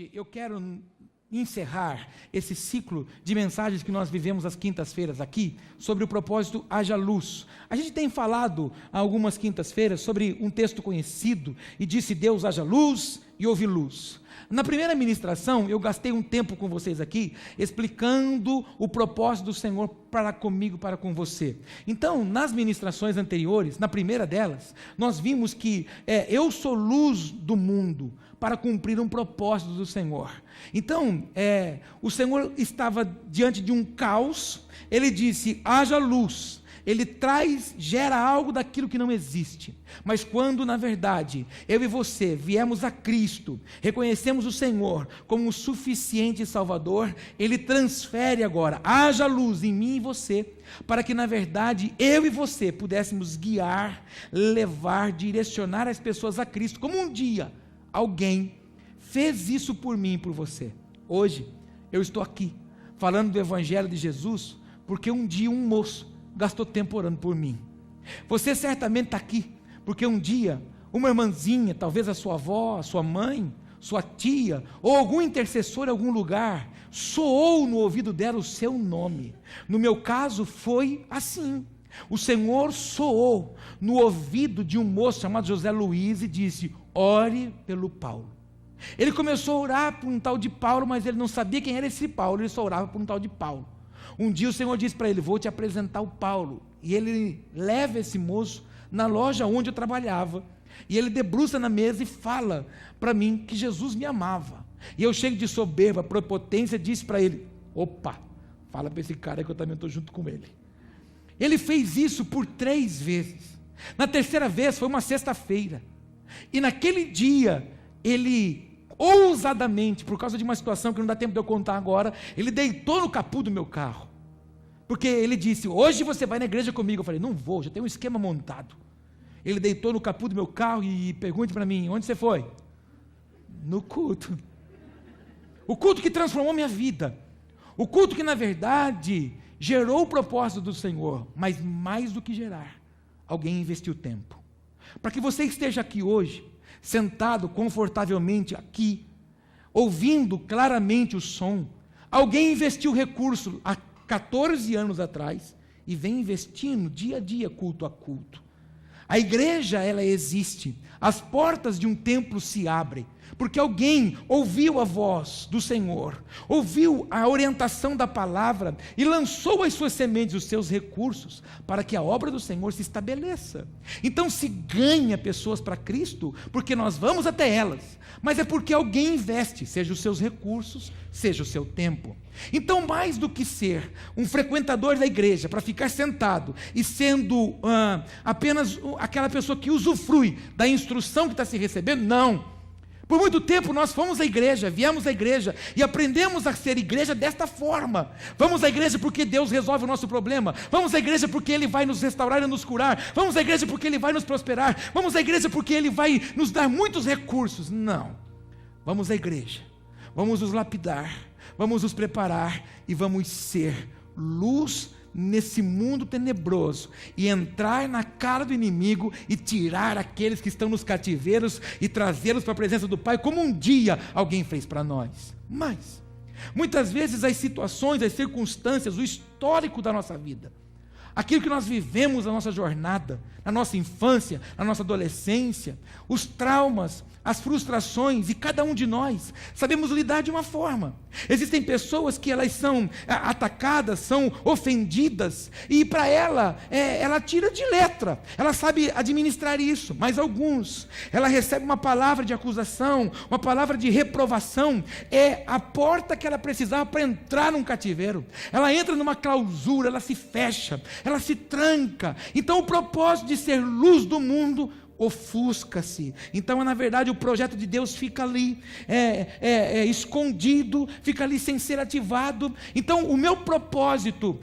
hoje eu quero encerrar esse ciclo de mensagens que nós vivemos às quintas-feiras aqui, sobre o propósito Haja Luz. A gente tem falado há algumas quintas-feiras sobre um texto conhecido, e disse Deus haja luz e houve luz. Na primeira ministração, eu gastei um tempo com vocês aqui, explicando o propósito do Senhor para comigo, para com você. Então, nas ministrações anteriores, na primeira delas, nós vimos que eu sou luz do mundo, para cumprir um propósito do Senhor. Então, o Senhor estava diante de um caos, ele disse, haja luz. Ele gera algo daquilo que não existe. Mas quando, na verdade, eu e você viemos a Cristo, reconhecemos o Senhor como o suficiente Salvador, Ele transfere agora, haja luz em mim e você, para que, na verdade, eu e você pudéssemos guiar, levar, direcionar as pessoas a Cristo, como um dia alguém fez isso por mim e por você. Hoje, eu estou aqui, falando do Evangelho de Jesus, porque um dia um moço gastou tempo orando por mim. Você certamente está aqui, porque um dia, uma irmãzinha, talvez a sua avó, a sua mãe, sua tia, ou algum intercessor em algum lugar, soou no ouvido dela o seu nome. No meu caso, foi assim. O Senhor soou no ouvido de um moço chamado José Luiz e disse, ore pelo Paulo. Ele começou a orar por um tal de Paulo, mas ele não sabia quem era esse Paulo, ele só orava por um tal de Paulo. Um dia o Senhor disse para ele, vou te apresentar o Paulo, e ele leva esse moço na loja onde eu trabalhava, e ele debruça na mesa e fala para mim que Jesus me amava, e eu cheio de soberba, prepotência, disse para ele, opa, fala para esse cara que eu também estou junto com ele. Ele fez isso por 3 vezes, na terceira vez foi uma sexta-feira, e naquele dia, ele ousadamente, por causa de uma situação que não dá tempo de eu contar agora, ele deitou no capô do meu carro, porque ele disse, hoje você vai na igreja comigo. Eu falei, não vou, já tem um esquema montado. Ele deitou no capô do meu carro e pergunta para mim, onde você foi? No culto. O culto que transformou minha vida, o culto que na verdade gerou o propósito do Senhor, mas mais do que gerar, alguém investiu tempo, para que você esteja aqui hoje, sentado confortavelmente aqui, ouvindo claramente o som. Alguém investiu recurso há 14 anos atrás e vem investindo dia a dia, culto a culto. A igreja, ela existe, as portas de um templo se abrem, porque alguém ouviu a voz do Senhor, ouviu a orientação da palavra e lançou as suas sementes, os seus recursos, para que a obra do Senhor se estabeleça. Então se ganha pessoas para Cristo, porque nós vamos até elas, mas é porque alguém investe, seja os seus recursos, seja o seu tempo. Então, mais do que ser um frequentador da igreja, para ficar sentado e sendo apenas aquela pessoa que usufrui da instrução que está se recebendo, não. Por muito tempo nós fomos à igreja, viemos à igreja e aprendemos a ser igreja desta forma. Vamos à igreja porque Deus resolve o nosso problema. Vamos à igreja porque Ele vai nos restaurar e nos curar. Vamos à igreja porque Ele vai nos prosperar. Vamos à igreja porque Ele vai nos dar muitos recursos. Não. Vamos à igreja. Vamos nos lapidar. Vamos nos preparar e vamos ser luz nesse mundo tenebroso e entrar na cara do inimigo e tirar aqueles que estão nos cativeiros e trazê-los para a presença do Pai, como um dia alguém fez para nós. Mas muitas vezes as situações, as circunstâncias, o histórico da nossa vida, aquilo que nós vivemos na nossa jornada, na nossa infância, na nossa adolescência, os traumas, as frustrações, e cada um de nós sabemos lidar de uma forma. Existem pessoas que elas são atacadas, são ofendidas, e para ela tira de letra, ela sabe administrar isso, mas alguns, ela recebe uma palavra de acusação, uma palavra de reprovação, é a porta que ela precisava para entrar num cativeiro, ela entra numa clausura, ela se fecha, ela se tranca. Então o propósito de ser luz do mundo ofusca-se. Então, na verdade, o projeto de Deus fica ali, escondido, fica ali sem ser ativado. Então, o meu propósito,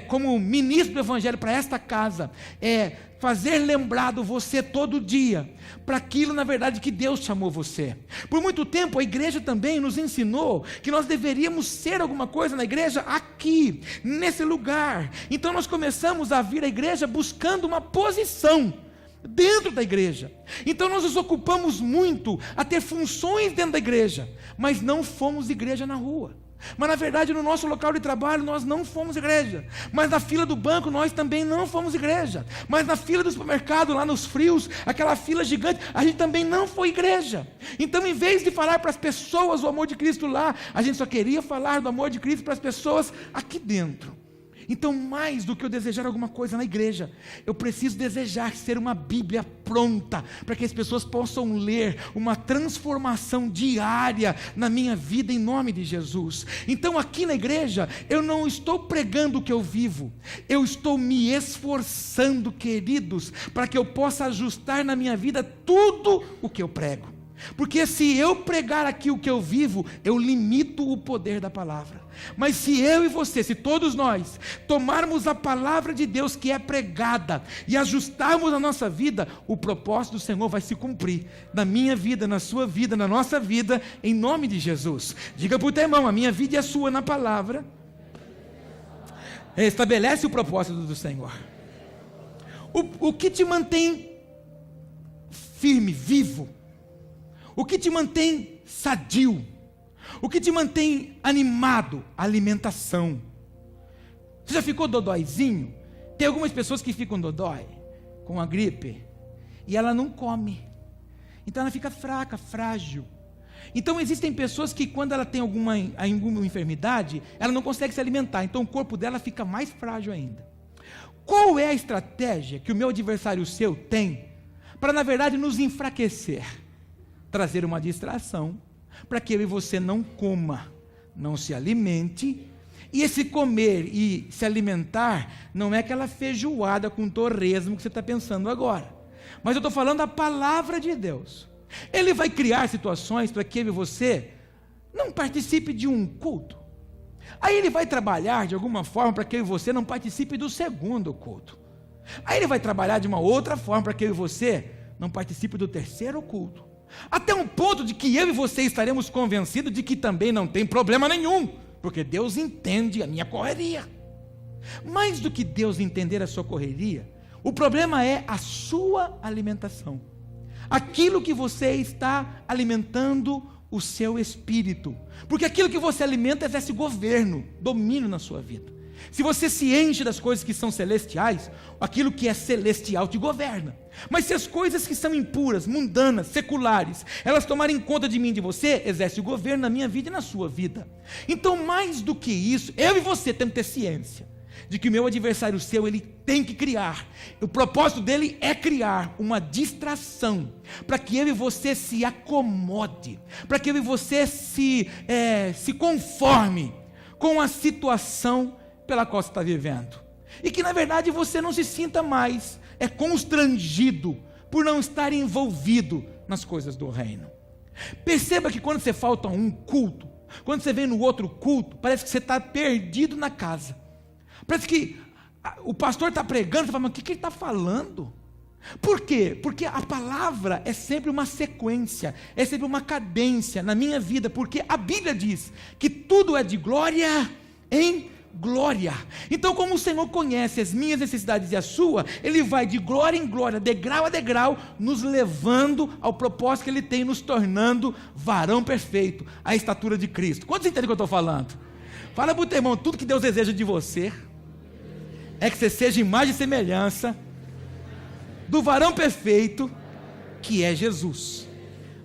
como ministro do Evangelho para esta casa, é fazer lembrado você todo dia, para aquilo, na verdade, que Deus chamou você. Por muito tempo, a igreja também nos ensinou que nós deveríamos ser alguma coisa na igreja aqui, nesse lugar. Então, nós começamos a vir à igreja buscando uma posição. dentro da igreja. Então nós nos ocupamos muito a ter funções dentro da igreja, mas não fomos igreja na rua. Mas na verdade no nosso local de trabalho nós não fomos igreja. Mas na fila do banco nós também não fomos igreja. Mas na fila do supermercado, lá nos frios, aquela fila gigante, a gente também não foi igreja. Então em vez de falar para as pessoas o amor de Cristo lá, a gente só queria falar do amor de Cristo para as pessoas aqui dentro. Então, mais do que eu desejar alguma coisa na igreja, eu preciso desejar ser uma Bíblia pronta, para que as pessoas possam ler uma transformação diária na minha vida, em nome de Jesus. Então, aqui na igreja, eu não estou pregando o que eu vivo, eu estou me esforçando, queridos, para que eu possa ajustar na minha vida tudo o que eu prego. Porque se eu pregar aqui o que eu vivo, eu limito o poder da palavra. Mas se eu e você, se todos nós tomarmos a palavra de Deus que é pregada e ajustarmos a nossa vida, o propósito do Senhor vai se cumprir na minha vida, na sua vida, na nossa vida, em nome de Jesus. Diga para o teu irmão: a minha vida e a sua na palavra estabelece o propósito do Senhor. O que te mantém firme, vivo? O que te mantém sadio? O que te mantém animado? Alimentação. Você já ficou dodóizinho? Tem algumas pessoas que ficam dodói, com a gripe, e ela não come. Então ela fica fraca, frágil. Então existem pessoas que quando ela tem alguma enfermidade, ela não consegue se alimentar, então o corpo dela fica mais frágil ainda. Qual é a estratégia que o meu adversário, o seu, tem para na verdade nos enfraquecer? Trazer uma distração, para que eu e você não coma, não se alimente. E esse comer e se alimentar, não é aquela feijoada com torresmo que você está pensando agora, mas eu estou falando da palavra de Deus. Ele vai criar situações para que eu e você não participe de um culto, aí ele vai trabalhar de alguma forma para que eu e você não participe do segundo culto, aí ele vai trabalhar de uma outra forma para que eu e você não participe do terceiro culto, até um ponto de que eu e você estaremos convencidos de que também não tem problema nenhum, porque Deus entende a minha correria. Mais do que Deus entender a sua correria, o problema é a sua alimentação, aquilo que você está alimentando o seu espírito, porque aquilo que você alimenta exerce governo, domínio na sua vida. Se você se enche das coisas que são celestiais, aquilo que é celestial te governa. Mas se as coisas que são impuras, mundanas, seculares, elas tomarem conta de mim e de você, exerce o governo na minha vida e na sua vida. Então, mais do que isso, eu e você temos que ter ciência de que o meu adversário, o seu, ele tem que criar. O propósito dele é criar uma distração, para que eu e você se acomode, para que eu e você se conforme com a situação pela qual você está vivendo, e que na verdade você não se sinta mais constrangido por não estar envolvido nas coisas do reino. Perceba que quando você falta a um culto, quando você vem no outro culto, parece que você está perdido na casa, parece que o pastor está pregando, você fala: mas o que ele está falando? Por quê? Porque a palavra é sempre uma sequência, é sempre uma cadência na minha vida, porque a Bíblia diz que tudo é de glória em glória. Então, como o Senhor conhece as minhas necessidades e a sua, Ele vai de glória em glória, degrau a degrau, nos levando ao propósito que Ele tem, nos tornando varão perfeito, à estatura de Cristo. Quantos entendem o que eu estou falando? Fala para o teu irmão: tudo que Deus deseja de você é que você seja imagem e semelhança do varão perfeito, que é Jesus.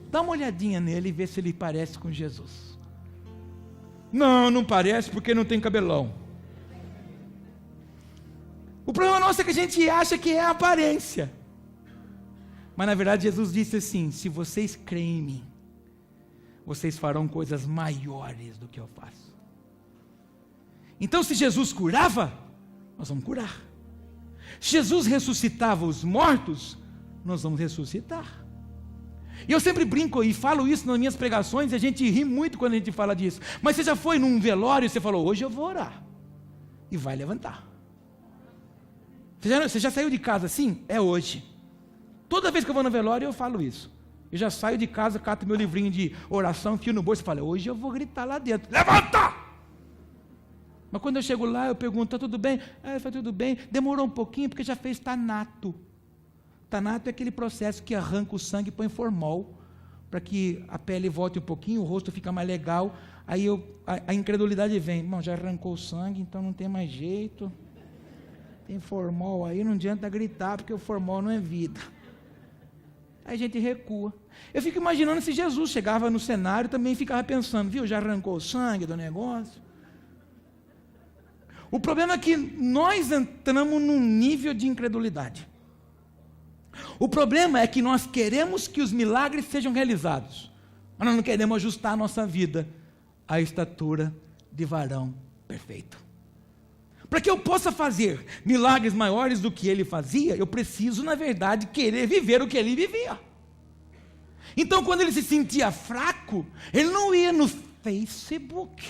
Dá uma olhadinha nele e vê se ele parece com Jesus. Não, não parece, porque não tem cabelão. O problema nosso é que a gente acha que é a aparência, mas na verdade Jesus disse assim: se vocês creem em mim, vocês farão coisas maiores do que eu faço. Então, se Jesus curava, nós vamos curar. Se Jesus ressuscitava os mortos, nós vamos ressuscitar. E eu sempre brinco e falo isso nas minhas pregações, e a gente ri muito quando a gente fala disso. Mas você já foi num velório e você falou: hoje eu vou orar, e vai levantar. Você já saiu de casa assim? É hoje. Toda vez que eu vou no velório eu falo isso. Eu já saio de casa, cato meu livrinho de oração, enfio no bolso e falo: hoje eu vou gritar lá dentro: levanta! Mas quando eu chego lá, eu pergunto: tá tudo bem? Ele fala: tudo bem. Demorou um pouquinho, porque já fez, está ortanato é aquele processo que arranca o sangue e põe formol, para que a pele volte um pouquinho, o rosto fica mais legal. Aí a incredulidade vem, irmão, já arrancou o sangue, então não tem mais jeito. Tem formol aí, não adianta gritar, porque o formol não é vida. Aí a gente recua. Eu fico imaginando se Jesus chegava no cenário, também ficava pensando, viu, já arrancou o sangue do negócio. O problema é que nós entramos num nível de incredulidade. O problema é que nós queremos que os milagres sejam realizados, mas nós não queremos ajustar a nossa vida à estatura de varão perfeito. Para que eu possa fazer milagres maiores do que ele fazia, eu preciso, na verdade, querer viver o que ele vivia. Então, quando ele se sentia fraco, ele não ia no Facebook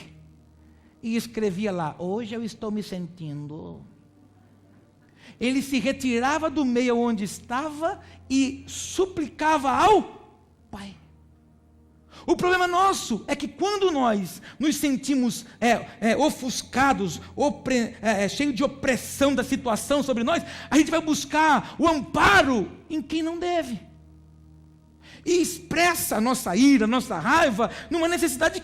e escrevia lá, hoje eu estou me sentindo. Ele se retirava do meio onde estava e suplicava ao Pai. O problema nosso é que quando nós nos sentimos ofuscados, cheios de opressão da situação sobre nós, a gente vai buscar o amparo em quem não deve. E expressa a nossa ira, a nossa raiva, numa necessidade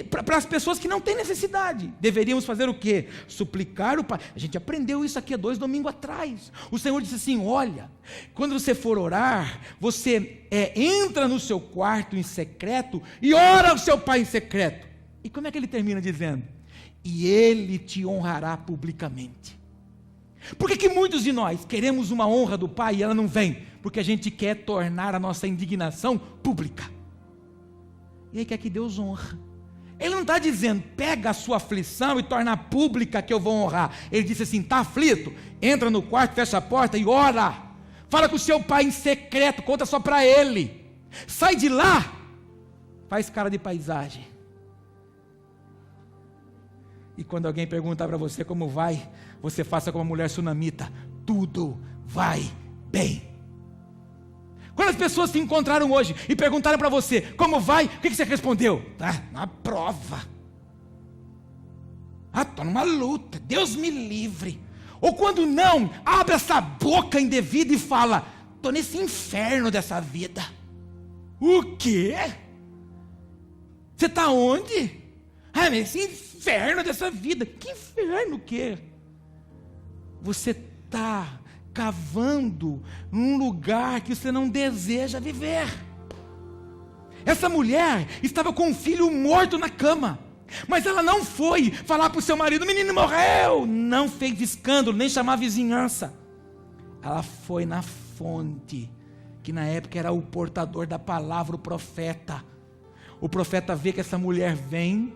para as pessoas que não têm necessidade. Deveríamos fazer o quê? Suplicar o Pai. A gente aprendeu isso aqui há 2 domingos atrás. O Senhor disse assim, olha, quando você for orar, você entra no seu quarto em secreto e ora ao seu Pai em secreto. E como é que ele termina dizendo? E ele te honrará publicamente. Por que muitos de nós queremos uma honra do Pai e ela não vem? Porque a gente quer tornar a nossa indignação pública. E aí quer que Deus honra. Ele não está dizendo, pega a sua aflição e torna pública que eu vou honrar. Ele disse assim, está aflito? Entra no quarto, fecha a porta e ora. Fala com o seu Pai em secreto, conta só para ele. Sai de lá, faz cara de paisagem. E quando alguém perguntar para você como vai, você faça como a mulher sunamita, tudo vai bem. Quando as pessoas se encontraram hoje e perguntaram para você, como vai? O que você respondeu? Tá na prova. Estou numa luta, Deus me livre. Ou quando não, abre essa boca indevida e fala, estou nesse inferno dessa vida. O quê? Você está onde? Nesse inferno dessa vida. Que inferno o quê? Você está cavando num lugar que você não deseja viver. Essa mulher estava com um filho morto na cama, mas ela não foi falar para o seu marido, o menino morreu, não fez escândalo, nem chamar a vizinhança. Ela foi na fonte, que na época era o portador da palavra, o profeta. O profeta vê que essa mulher vem,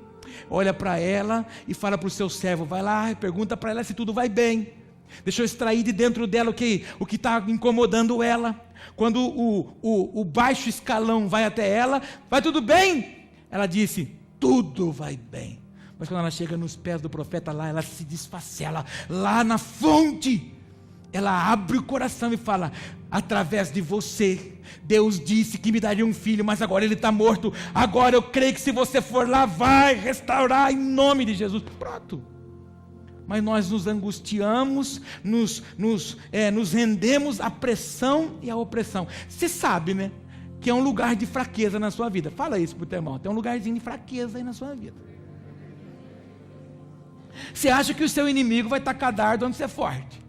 olha para ela e fala para o seu servo, vai lá e pergunta para ela se tudo vai bem. Deixa eu extrair de dentro dela o que está incomodando ela. Quando o baixo escalão vai até ela, vai tudo bem? Ela disse, tudo vai bem. Mas quando ela chega nos pés do profeta lá, ela se desfacela, lá na fonte, ela abre o coração e fala, através de você, Deus disse que me daria um filho, mas agora ele está morto, agora eu creio que se você for lá, vai restaurar em nome de Jesus. Pronto. Mas nós nos angustiamos, nos rendemos à pressão e à opressão. Você sabe, né? Que é um lugar de fraqueza na sua vida. Fala isso para o teu irmão, tem um lugarzinho de fraqueza aí na sua vida. Você acha que o seu inimigo vai tacar dardo onde você é forte?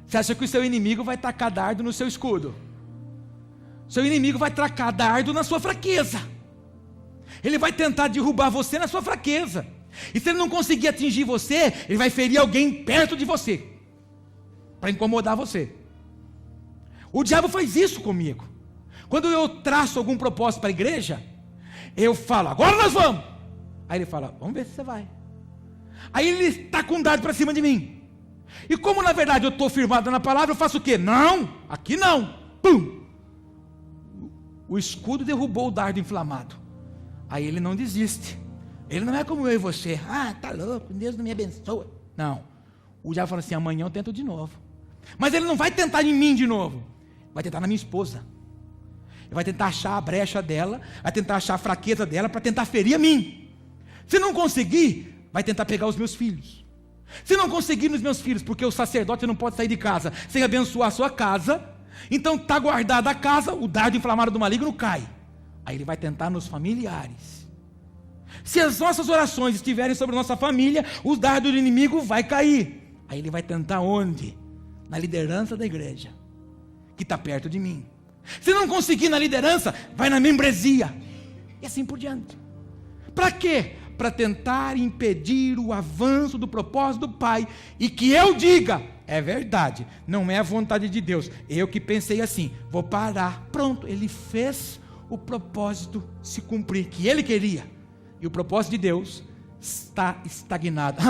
Você acha que o seu inimigo vai tacar dardo no seu escudo? Seu inimigo vai tacar dardo na sua fraqueza. Ele vai tentar derrubar você na sua fraqueza. E se ele não conseguir atingir você, ele vai ferir alguém perto de você, para incomodar você. O diabo faz isso comigo. Quando eu traço algum propósito para a igreja, eu falo, agora nós vamos. Aí ele fala, vamos ver se você vai. Aí ele está com um dardo para cima de mim. E como na verdade eu estou firmado na palavra, eu faço o quê? Não, aqui não. Pum! O escudo derrubou o dardo inflamado. Aí ele não desiste. Ele não é como eu e você. Tá louco, Deus não me abençoa. Não. O diabo fala assim, amanhã eu tento de novo. Mas ele não vai tentar em mim de novo. Vai tentar na minha esposa. Ele vai tentar achar a brecha dela, vai tentar achar a fraqueza dela para tentar ferir a mim. Se não conseguir, vai tentar pegar os meus filhos. Se não conseguir nos meus filhos, porque o sacerdote não pode sair de casa sem abençoar a sua casa, então está guardada a casa, o dardo inflamado do maligno cai. Aí ele vai tentar nos familiares. Se as nossas orações estiverem sobre a nossa família, o dardo do inimigo vai cair. Aí ele vai tentar onde? Na liderança da igreja, que está perto de mim. Se não conseguir na liderança, vai na membresia. E assim por diante. Para quê? Para tentar impedir o avanço do propósito do Pai. E que eu diga, é verdade, não é a vontade de Deus. Eu que pensei assim, vou parar. Pronto, ele fez o propósito se cumprir, que ele queria. E o propósito de Deus está estagnado.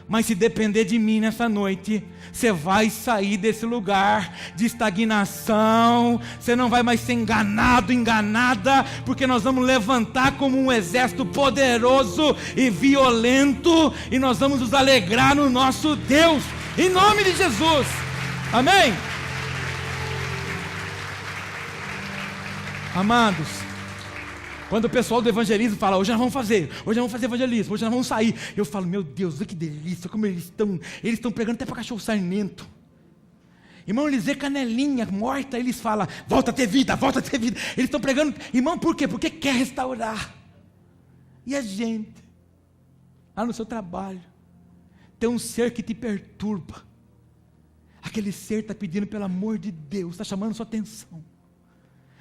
Mas se depender de mim nessa noite, você vai sair desse lugar de estagnação, você não vai mais ser enganado, enganada, porque nós vamos levantar como um exército poderoso e violento, e nós vamos nos alegrar no nosso Deus, em nome de Jesus, amém? Amados, quando o pessoal do evangelismo fala, hoje nós vamos fazer evangelismo, hoje nós vamos sair, eu falo, meu Deus, que delícia, como eles estão pregando até para cachorro sarnento. Irmão, eles vê canelinha morta, eles falam, volta a ter vida, eles estão pregando, irmão, por quê? Porque quer restaurar. E a gente, lá no seu trabalho, tem um ser que te perturba, aquele ser está pedindo pelo amor de Deus, está chamando sua atenção.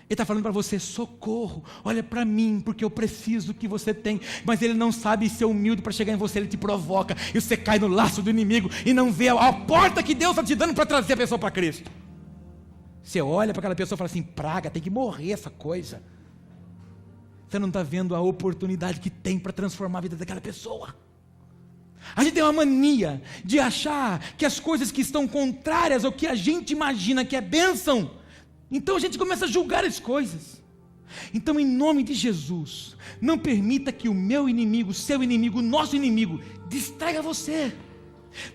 Ele está falando para você, socorro, olha para mim, porque eu preciso do que você tem, mas ele não sabe ser humilde para chegar em você, ele te provoca, e você cai no laço do inimigo, e não vê a porta que Deus está te dando para trazer a pessoa para Cristo. Você olha para aquela pessoa e fala assim, praga, tem que morrer essa coisa. Você não está vendo a oportunidade que tem para transformar a vida daquela pessoa. A gente tem uma mania de achar que as coisas que estão contrárias ao que a gente imagina que é bênção, então a gente começa a julgar as coisas. Então, em nome de Jesus, não permita que o meu inimigo, o seu inimigo, o nosso inimigo distraia você.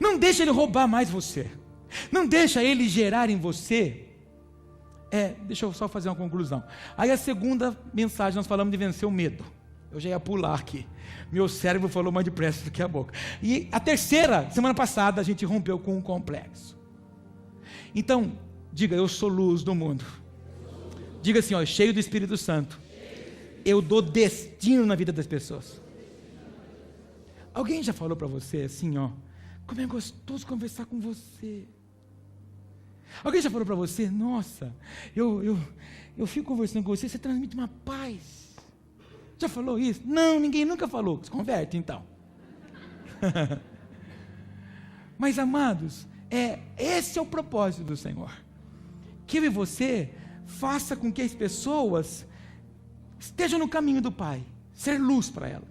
Não deixa ele roubar mais você. Não deixa ele gerar em você. Deixa eu só fazer uma conclusão. Aí a segunda mensagem, nós falamos de vencer o medo. Eu já ia pular aqui. Meu cérebro falou mais depressa do que a boca. E a terceira, semana passada, a gente rompeu com um complexo. Então, diga, eu sou luz do mundo. Diga assim, cheio do Espírito Santo. Eu dou destino na vida das pessoas. Alguém já falou para você assim, como é gostoso conversar com você. Alguém já falou para você, nossa, eu fico conversando com você, você transmite uma paz. Já falou isso? Não, ninguém nunca falou. Se converte então. Mas amados, esse é o propósito do Senhor. Que eu e você faça com que as pessoas estejam no caminho do Pai, ser luz para elas.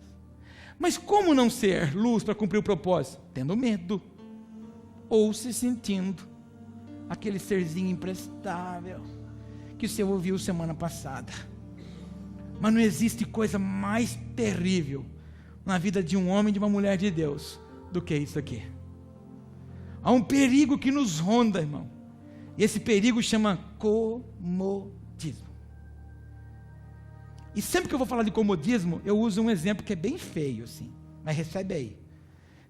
Mas como não ser luz para cumprir o propósito? Tendo medo, ou se sentindo aquele serzinho imprestável que você ouviu semana passada. Mas não existe coisa mais terrível na vida de um homem e de uma mulher de Deus do que isso aqui. Há um perigo que nos ronda, irmão. E esse perigo chama comodismo. E sempre que eu vou falar de comodismo, eu uso um exemplo que é bem feio, assim. Mas recebe aí.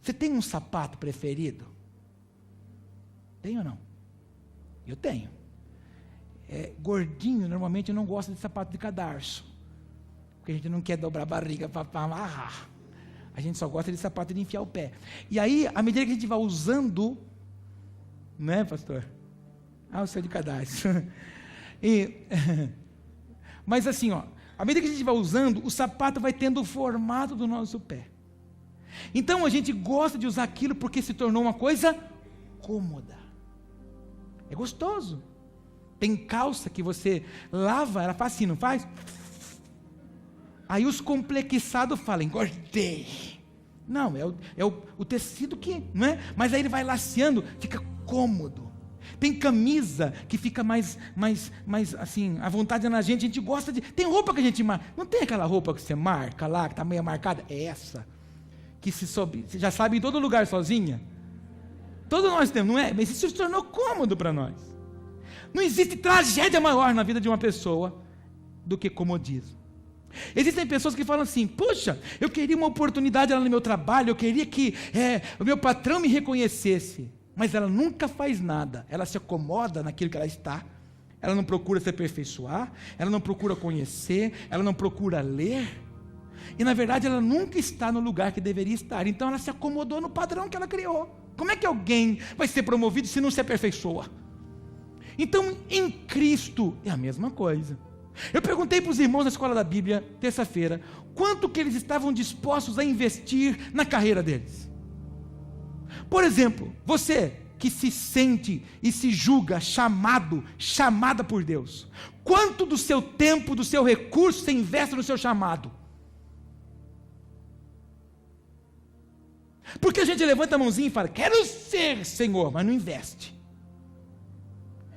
Você tem um sapato preferido? Tem ou não? Eu tenho. Gordinho, normalmente, não gosta de sapato de cadarço. Porque a gente não quer dobrar a barriga para amarrar. A gente só gosta de sapato de enfiar o pé. E aí, à medida que a gente vai usando, né, pastor? O seu de cadastro. Mas assim, à medida que a gente vai usando, o sapato vai tendo o formato do nosso pé. Então a gente gosta de usar aquilo porque se tornou uma coisa cômoda. É gostoso. Tem calça que você lava, ela faz assim, não faz? Aí os complexados falam, engordei. Não, é o tecido que, não é? Mas aí ele vai laceando, fica cômodo. Tem camisa que fica mais assim, à vontade na gente, a gente gosta de... Tem roupa que a gente marca, não tem aquela roupa que você marca lá, que está meio marcada? É essa, que você já sabe em todo lugar sozinha. Todos nós temos, não é? Mas isso se tornou cômodo para nós. Não existe tragédia maior na vida de uma pessoa do que comodismo. Existem pessoas que falam assim: poxa, eu queria uma oportunidade lá no meu trabalho, eu queria que o meu patrão me reconhecesse. Mas ela nunca faz nada, ela se acomoda naquilo que ela está, ela não procura se aperfeiçoar, ela não procura conhecer, ela não procura ler, e na verdade ela nunca está no lugar que deveria estar. Então ela se acomodou no padrão que ela criou. Como é que alguém vai ser promovido se não se aperfeiçoa? Então em Cristo é a mesma coisa. Eu perguntei para os irmãos na escola da Bíblia, terça-feira, quanto que eles estavam dispostos a investir na carreira deles. Por exemplo, você que se sente e se julga chamada por Deus, quanto do seu tempo, do seu recurso você investe no seu chamado? Porque a gente levanta a mãozinha e fala: quero ser, Senhor, mas não investe.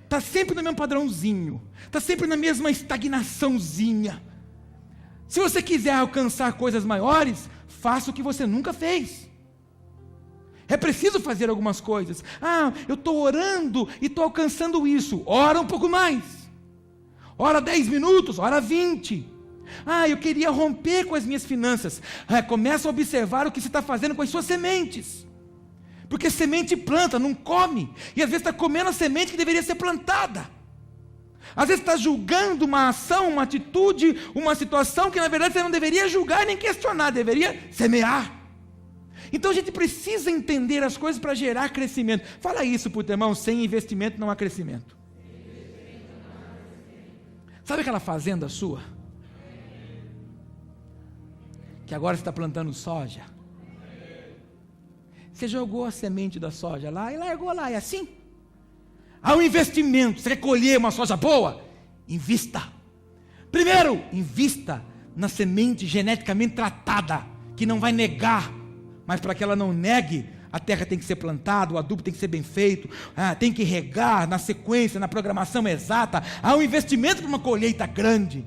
Está sempre no mesmo padrãozinho, está sempre na mesma estagnaçãozinha. Se você quiser alcançar coisas maiores, faça o que você nunca fez. É preciso fazer algumas coisas. Eu estou orando e estou alcançando isso. Ora um pouco mais. Ora 10 minutos, ora 20. Eu queria romper com as minhas finanças. Começa a observar o que você está fazendo com as suas sementes. Porque semente planta, não come. E às vezes está comendo a semente que deveria ser plantada. Às vezes está julgando uma ação, uma atitude, uma situação que na verdade você não deveria julgar nem questionar, deveria semear. Então a gente precisa entender as coisas para gerar crescimento. Fala isso para o teu irmão: sem investimento não há crescimento. Sabe aquela fazenda sua? Que agora você está plantando soja. Você jogou a semente da soja lá e largou lá, é assim? Há um investimento. Você quer colher uma soja boa? Invista. Primeiro, invista na semente geneticamente tratada, que não vai negar. Mas para que ela não negue, a terra tem que ser plantada, o adubo tem que ser bem feito, tem que regar na sequência, na programação exata. Há um investimento para uma colheita grande.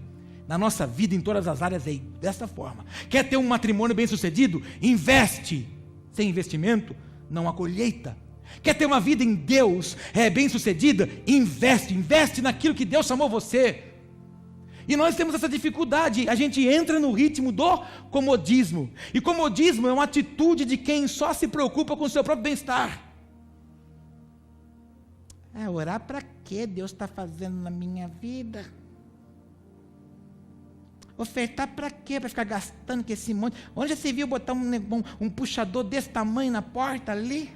Na nossa vida, em todas as áreas, é dessa forma. Quer ter um matrimônio bem sucedido? Investe. Sem investimento, não há colheita. Quer ter uma vida em Deus bem sucedida? Investe naquilo que Deus chamou você. E nós temos essa dificuldade, a gente entra no ritmo do comodismo. E comodismo é uma atitude de quem só se preocupa com o seu próprio bem-estar. Orar para quê? Deus está fazendo na minha vida. Ofertar para quê? Para ficar gastando com esse monte. Onde já se viu botar um puxador desse tamanho na porta ali?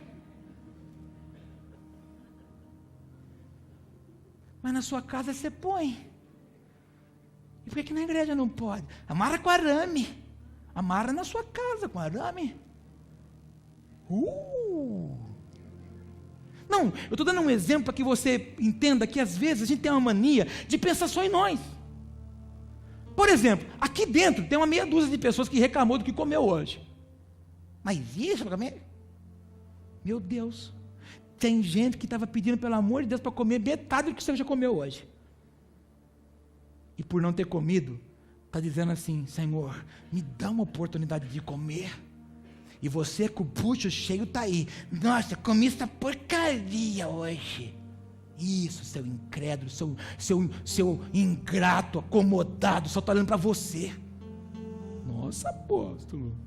Mas na sua casa você põe. E por que na igreja não pode? Amarra com arame. Amarra na sua casa com arame. Não, eu estou dando um exemplo para que você entenda que às vezes a gente tem uma mania de pensar só em nós. Por exemplo, aqui dentro tem uma meia dúzia de pessoas que reclamou do que comeu hoje. Mas isso para comer? Meu Deus. Tem gente que estava pedindo pelo amor de Deus para comer metade do que você já comeu hoje. E por não ter comido, está dizendo assim: Senhor, me dá uma oportunidade de comer. E você com o bucho cheio está aí: nossa, comi essa porcaria hoje. Isso, seu incrédulo, seu ingrato, acomodado, só está olhando para você. Nossa, apóstolo,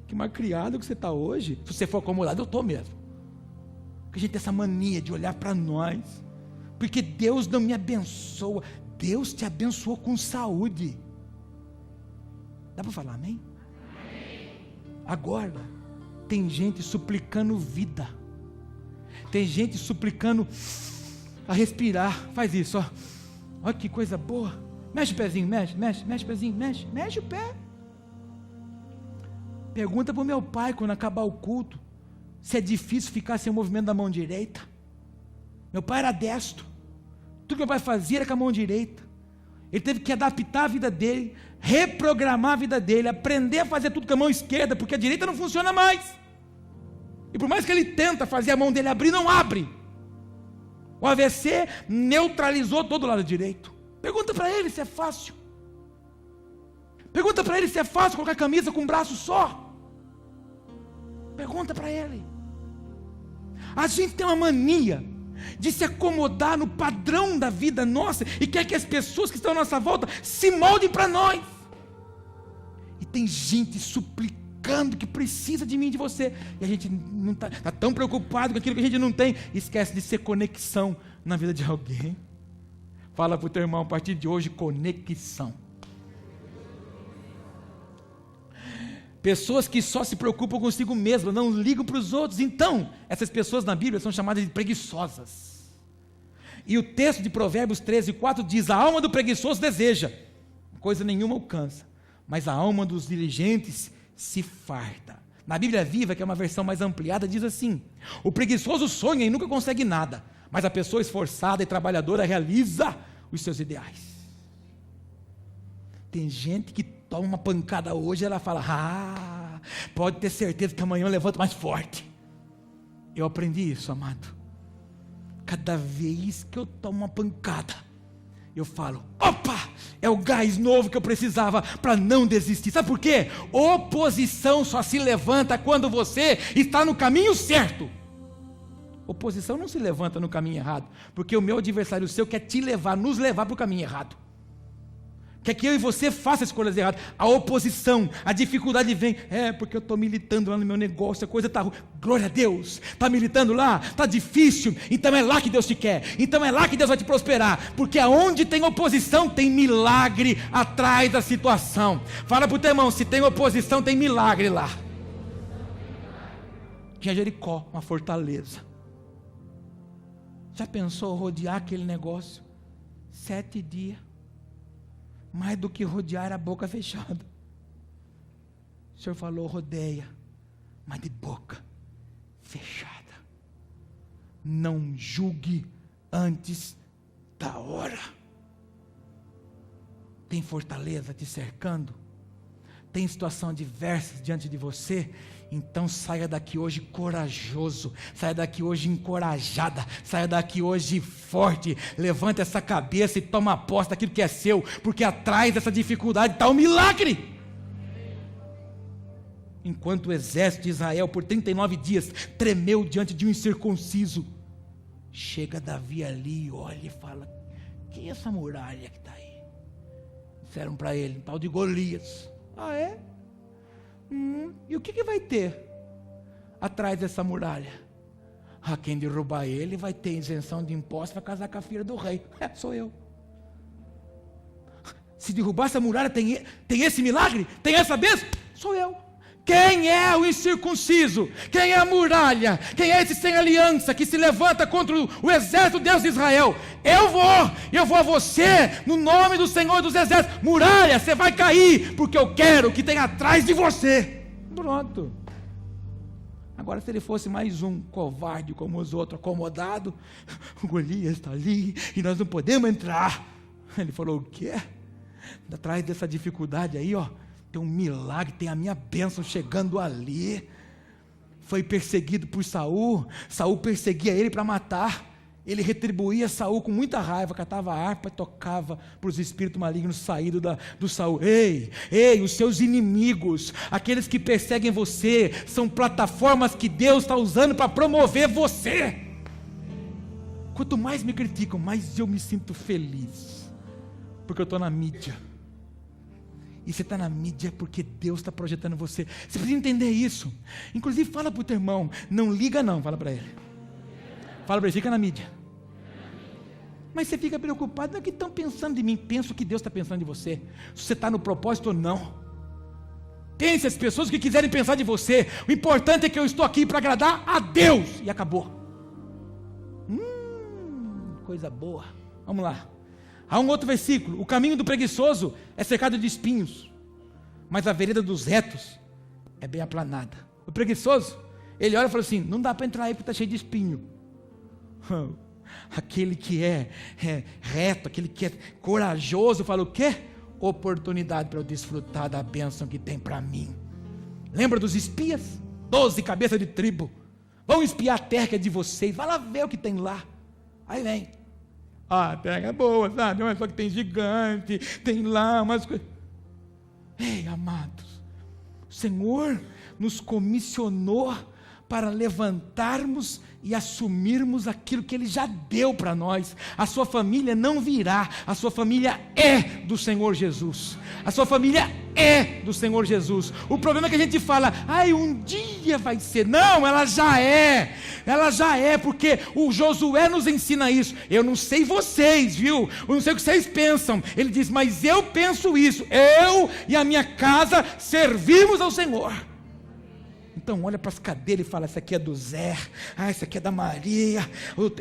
que malcriado que você está hoje. Se você for acomodado, eu estou mesmo. Porque a gente tem essa mania de olhar para nós. Porque Deus não me abençoa. Deus te abençoou com saúde. Dá para falar amém? Agora, tem gente suplicando vida. Tem gente suplicando a respirar. Faz isso, ó. Olha que coisa boa. Mexe o pezinho, mexe o pezinho, mexe o pé. Pergunta para o meu pai quando acabar o culto se é difícil ficar sem o movimento da mão direita. Meu pai era destro. Tudo que meu pai fazia era com a mão direita. Ele teve que adaptar a vida dele, reprogramar a vida dele, aprender a fazer tudo com a mão esquerda, porque a direita não funciona mais. E por mais que ele tenta fazer a mão dele abrir, não abre. O AVC neutralizou todo o lado direito. Pergunta para ele se é fácil. Pergunta para ele se é fácil colocar camisa com um braço só. Pergunta para ele. A gente tem uma mania de se acomodar no padrão da vida nossa e quer que as pessoas que estão à nossa volta se moldem para nós. E tem gente suplicando que precisa de mim e de você. E a gente não está tão preocupado com aquilo que a gente não tem. E esquece de ser conexão na vida de alguém. Fala para o teu irmão, a partir de hoje, conexão. Pessoas que só se preocupam consigo mesmas, não ligam para os outros. Então, essas pessoas na Bíblia são chamadas de preguiçosas. E o texto de Provérbios 13:4 diz: a alma do preguiçoso deseja, coisa nenhuma alcança, mas a alma dos diligentes se farta. Na Bíblia Viva, que é uma versão mais ampliada, diz assim: o preguiçoso sonha e nunca consegue nada, mas a pessoa esforçada e trabalhadora realiza os seus ideais. Tem gente que toma uma pancada hoje e ela fala: pode ter certeza que amanhã eu levanto mais forte. Eu aprendi isso, amado. Cada vez que eu tomo uma pancada, eu falo: opa, é o gás novo que eu precisava para não desistir. Sabe por quê? Oposição só se levanta quando você está no caminho certo. Oposição não se levanta no caminho errado, porque o meu adversário, o seu, quer te levar, nos levar para o caminho errado. Quer que eu e você façam escolhas erradas. A oposição, a dificuldade vem, porque eu estou militando lá no meu negócio, a coisa está ruim. Glória a Deus, está militando lá, está difícil, então é lá que Deus te quer, então é lá que Deus vai te prosperar, porque aonde tem oposição, tem milagre atrás da situação. Fala para o teu irmão, se tem oposição, tem milagre lá. Tinha Jericó, uma fortaleza. Já pensou rodear aquele negócio? 7 dias. Mais do que rodear, a boca fechada. O Senhor falou: rodeia, mas de boca fechada. Não julgue antes da hora. Tem fortaleza te cercando? Tem situação adversa diante de você? Então saia daqui hoje corajoso, saia daqui hoje encorajada, saia daqui hoje forte, levanta essa cabeça e toma posse daquilo que é seu, porque atrás dessa dificuldade está um milagre. Enquanto o exército de Israel por 39 dias tremeu diante de um incircunciso, chega Davi ali, olha e fala: quem é essa muralha que está aí? Disseram para ele, um tal de Golias. Ah, é? E o que vai ter atrás dessa muralha? Quem derrubar ele vai ter isenção de impostos, vai casar com a filha do rei. Sou eu. Se derrubar essa muralha, tem esse milagre? Tem essa bênção? Sou eu. Quem é o incircunciso? Quem é a muralha? Quem é esse sem aliança que se levanta contra o exército de Deus de Israel? Eu vou a você, no nome do Senhor dos exércitos. Muralha, você vai cair, porque eu quero o que tem atrás de você. Pronto. Agora, se ele fosse mais um covarde como os outros, acomodado, o Golias está ali e nós não podemos entrar. Ele falou: o quê? Atrás dessa dificuldade aí, tem um milagre, tem a minha bênção chegando ali. Foi perseguido por Saul, Saul perseguia ele para matar, ele retribuía Saul com muita raiva, catava a harpa e tocava para os espíritos malignos saídos do Saul. Ei, os seus inimigos, aqueles que perseguem você, são plataformas que Deus está usando para promover você. Quanto mais me criticam, mais eu me sinto feliz, porque eu estou na mídia. E você está na mídia porque Deus está projetando você. Você precisa entender isso. Inclusive, fala para o teu irmão: não liga não, fala para ele. Fala para ele: fica na mídia. Mas você fica preocupado, não é que estão pensando de mim. Pensa o que Deus está pensando de você. Se você está no propósito ou não. Pense as pessoas que quiserem pensar de você. O importante é que eu estou aqui para agradar a Deus. E acabou. Coisa boa. Vamos lá. Há um outro versículo: o caminho do preguiçoso é cercado de espinhos, mas a vereda dos retos é bem aplanada. O preguiçoso, ele olha e fala assim: não dá para entrar aí porque está cheio de espinho. Aquele que é reto, aquele que é corajoso, fala o quê? Oportunidade para eu desfrutar da bênção que tem para mim. Lembra dos espias? 12 cabeças de tribo, vão espiar a terra que é de vocês, vai lá ver o que tem lá. Aí vem: a terra é boa, sabe? Mas só que tem gigante, tem lá umas coisas. Ei, amados, o Senhor nos comissionou para levantarmos e assumirmos aquilo que Ele já deu para nós. A sua família não virá, a sua família é do Senhor Jesus. A sua família é do Senhor Jesus. O problema é que a gente fala, um dia vai ser. Não, ela já é, porque o Josué nos ensina isso. Eu não sei vocês, viu? Eu não sei o que vocês pensam. Ele diz, mas eu penso isso. Eu e a minha casa servimos ao Senhor. Então olha para as cadeiras e fala, essa aqui é do Zé, essa aqui é da Maria,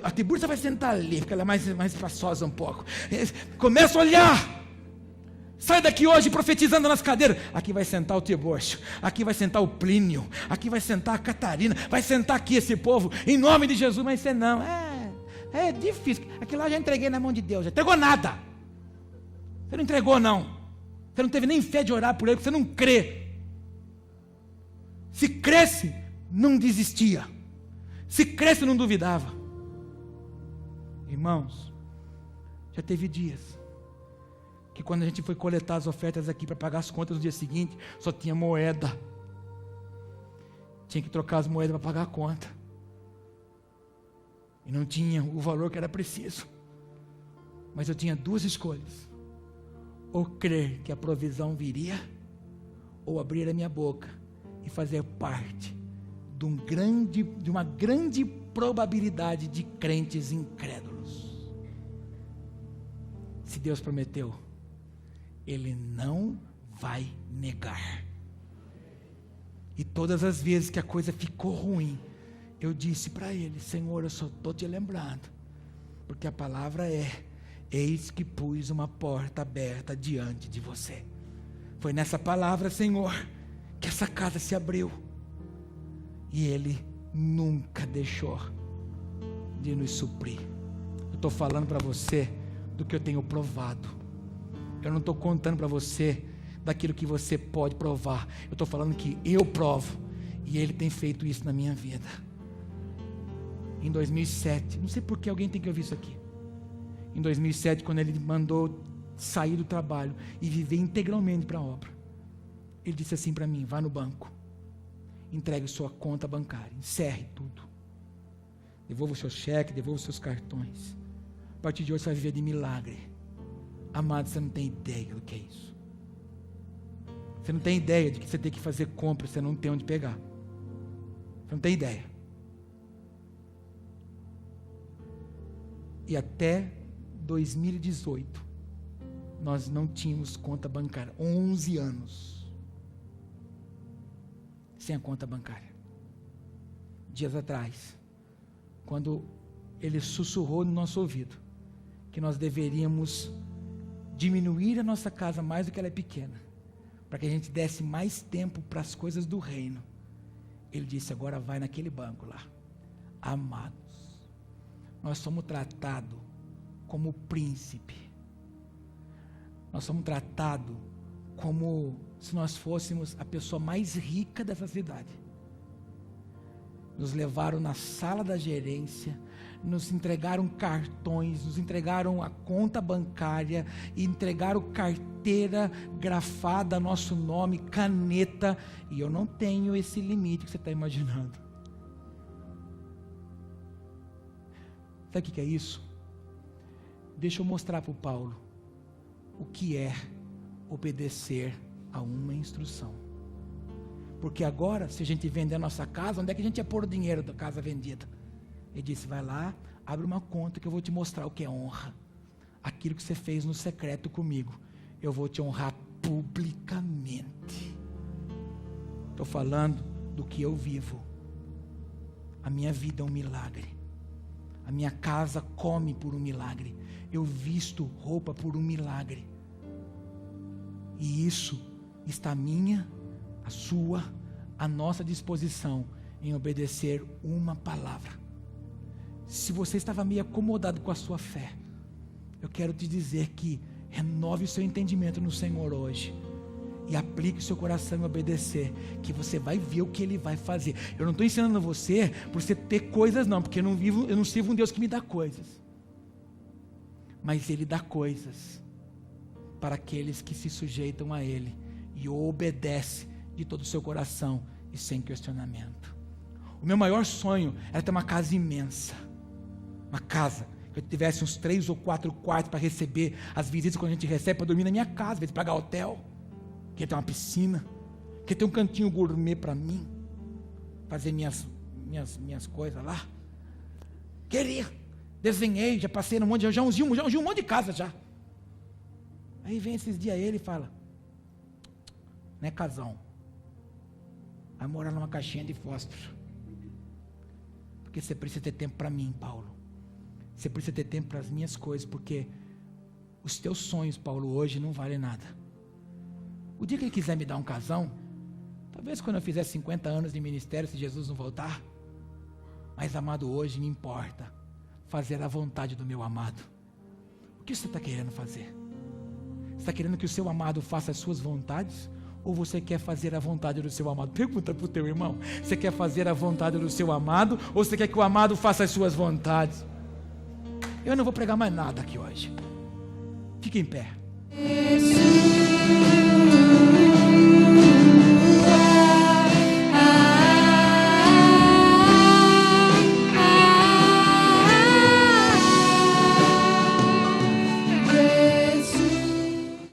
a Tiburcia vai sentar ali, porque ela é mais espaçosa um pouco. Começa a olhar, sai daqui hoje profetizando nas cadeiras, aqui vai sentar o Tiburcio, aqui vai sentar o Plínio, aqui vai sentar a Catarina, vai sentar aqui esse povo, em nome de Jesus. Mas você não, é difícil, aquilo lá eu já entreguei na mão de Deus, já entregou nada, você não entregou não, você não teve nem fé de orar por ele, porque você não crê. Se cresce, não desistia. Se cresce, não duvidava. Irmãos, já teve dias que quando a gente foi coletar as ofertas aqui para pagar as contas no dia seguinte, só tinha moeda. Tinha que trocar as moedas para pagar a conta. E não tinha o valor que era preciso. Mas eu tinha duas escolhas. Ou crer que a provisão viria, ou abrir a minha boca e fazer parte de uma grande probabilidade de crentes incrédulos. Se Deus prometeu, Ele não vai negar. E todas as vezes que a coisa ficou ruim, eu disse para Ele, Senhor, eu só estou te lembrando, porque a palavra é, eis que pus uma porta aberta diante de você. Foi nessa palavra, Senhor, que essa casa se abriu, e Ele nunca deixou de nos suprir. Eu estou falando para você do que eu tenho provado, eu não estou contando para você daquilo que você pode provar, eu estou falando que eu provo, e Ele tem feito isso na minha vida. Em 2007, não sei porque alguém tem que ouvir isso aqui, em 2007, quando Ele mandou sair do trabalho e viver integralmente para a obra, Ele disse assim para mim, vá no banco, entregue sua conta bancária, encerre tudo, devolva o seu cheque, devolva os seus cartões, a partir de hoje você vai viver de milagre. Amado, você não tem ideia do que é isso, você não tem ideia de que você tem que fazer compra, você não tem onde pegar, você não tem ideia. E até 2018 nós não tínhamos conta bancária, 11 anos sem a conta bancária. Dias atrás, quando Ele sussurrou no nosso ouvido que nós deveríamos diminuir a nossa casa mais do que ela é pequena, para que a gente desse mais tempo para as coisas do reino, Ele disse, agora vai naquele banco lá. Amados, nós somos tratados como príncipe, nós somos tratados como se nós fôssemos a pessoa mais rica dessa cidade. Nos levaram na sala da gerência, nos entregaram cartões, nos entregaram a conta bancária, e entregaram carteira grafada, nosso nome, caneta, e eu não tenho esse limite que você está imaginando. Sabe o que é isso? Deixa eu mostrar para o Paulo o que é obedecer a uma instrução. Porque agora, se a gente vender a nossa casa, onde é que a gente ia pôr o dinheiro da casa vendida? Ele disse, vai lá, abre uma conta que eu vou te mostrar o que é honra. Aquilo que você fez no secreto comigo, eu vou te honrar publicamente. Estou falando do que eu vivo. A minha vida é um milagre. A minha casa come por um milagre. Eu visto roupa por um milagre. E isso está a minha, a sua, a nossa disposição em obedecer uma palavra. Se você estava meio acomodado com a sua fé, eu quero te dizer que renove o seu entendimento no Senhor hoje e aplique o seu coração em obedecer, que você vai ver o que Ele vai fazer. Eu não estou ensinando você por você ter coisas não, porque eu não sirvo um Deus que me dá coisas, mas Ele dá coisas para aqueles que se sujeitam a Ele e obedecem de todo o seu coração e sem questionamento. O meu maior sonho era ter uma casa imensa. Uma casa que eu tivesse uns 3 ou 4 quartos para receber as visitas quando a gente recebe, para dormir na minha casa, em vez de pagar hotel. Queria ter uma piscina. Queria ter um cantinho gourmet para mim. Fazer minhas coisas lá. Queria. Desenhei, já passei num monte de... Já ungi um monte de casa já. Aí vem esses dias ele e fala: não é casão. Vai morar numa caixinha de fósforo. Porque você precisa ter tempo para mim, Paulo. Você precisa ter tempo para as minhas coisas, porque os teus sonhos, Paulo, hoje não valem nada. O dia que ele quiser me dar um casão, talvez quando eu fizer 50 anos de ministério, se Jesus não voltar. Mas, amado, hoje me importa fazer a vontade do meu amado. O que você está querendo fazer? Você está querendo que o seu amado faça as suas vontades? Ou você quer fazer a vontade do seu amado? Pergunta para o teu irmão. Você quer fazer a vontade do seu amado? Ou você quer que o amado faça as suas vontades? Eu não vou pregar mais nada aqui hoje. Fique em pé.